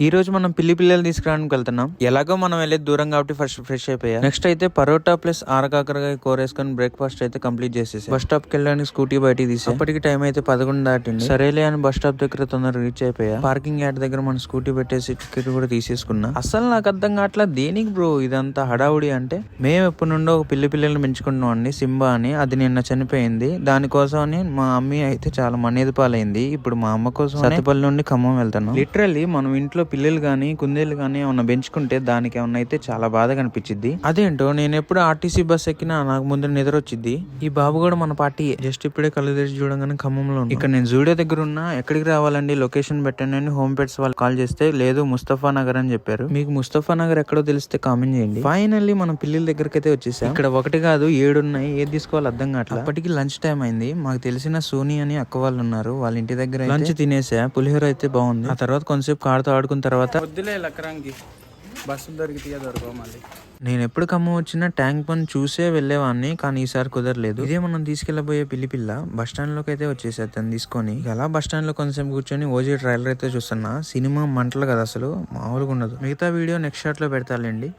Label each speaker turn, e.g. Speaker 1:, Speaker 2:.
Speaker 1: ఈ రోజు మనం పిల్లలు తీసుకురావడానికి వెళ్తున్నాం. ఎలాగో మనం వెళ్ళేది దూరం కాబట్టి ఫస్ట్ ఫ్రెష్ అయిపోయా. నెక్స్ట్ అయితే పరోటా ప్లస్ ఆరకాకరకాయ కూర వేసుకొని బ్రేక్ఫాస్ట్ అయితే కంప్లీట్ చేసేసి బస్ స్టాప్ కి వెళ్ళడానికి స్కూటీ బయటికి తీసి అప్పటికి టైం అయితే 11 దాటింది. సరేలే అని బస్ స్టాప్ దగ్గర తొందరగా రీచ్ అయిపోయా. పార్కింగ్ యార్డ్ దగ్గర మన స్కూటీ పెట్టేసి టికెట్ కూడా తీసేసుకున్నా. అసలు నాకు అర్థం కావట్లా దేనికి బ్రో ఇదంతా హడావుడి అంటే, మేము ఎప్పటి నుండో ఒక పిల్లల్ని పెంచుకుంటున్నాం అండి, సింబా అని. అది నిన్న చనిపోయింది. దానికోసం అని మా అమ్మ అయితే చాలా మనేది పాలైంది. ఇప్పుడు మా అమ్మ కోసం సత్తిపల్లి నుండి ఖమ్మం వెళ్తాను. లిటరల్లీ మనం ఇంట్లో పిల్లలు గానీ కుందేలు గానీ ఏమన్నా పెంచుకుంటే దానికి ఏమన్నా అయితే చాలా బాధగా అనిపించింది. అదేంటో నేను ఎప్పుడు ఆర్టీసీ బస్ ఎక్కినా నాకు ముందు నిద్ర వచ్చింది. ఈ బాబు కూడా మన పార్టీ. జస్ట్ ఇప్పుడే కళ్ళు తెరిచి చూడగానే ఖమ్మంలో ఇక్కడ నేను జూడియో దగ్గర ఉన్నా. ఎక్కడికి రావాలండి లొకేషన్ పెట్టండి అని హోమ్ పెట్స్ వాళ్ళు కాల్ చేస్తే లేదు ముస్తఫా నగర్ అని చెప్పారు. మీకు ముస్తఫా నగర్ ఎక్కడో తెలిస్తే కామెంట్ చేయండి. ఫైనల్లీ మనం పిల్లల దగ్గరికి అయితే వచ్చేసాం. ఇక్కడ ఒకటి కాదు 7 ఉన్నాయి. ఏది తీసుకోవాలి అర్థం కావట్లేదు. అప్పటికి లంచ్ టైం అయింది. మాకు తెలిసిన సోనీ అని అక్క వాళ్ళు ఉన్నారు. వాళ్ళ ఇంటి దగ్గర లంచ్ తినేసా. పులిహోర అయితే బాగుంది. ఆ తర్వాత కొంతసేపు కారుతో ఆడుకున్న తర్వాత వద్దులే లక్కరాంగి బస్సు దొరికితే దొరకవు మళ్ళీ. నేను ఎప్పుడు ఖమ్మం వచ్చినా ట్యాంక్ బండ్ చూసే వెళ్ళేవాడిని, కానీ ఈసారి కుదరలేదు. ఇదే మనం తీసుకెళ్లబోయే పిల్ల బస్ స్టాండ్ లోకి అయితే వచ్చేసా తను తీసుకొని. అలా బస్ స్టాండ్ లో కొంచెం కూర్చొని ఓజీ ట్రైలర్ అయితే చూస్తున్నా. సినిమా మంటలు కదా అసలు మామూలుగా ఉండదు. మిగతా వీడియో నెక్స్ట్ షాట్ లో పెడతాలేండి.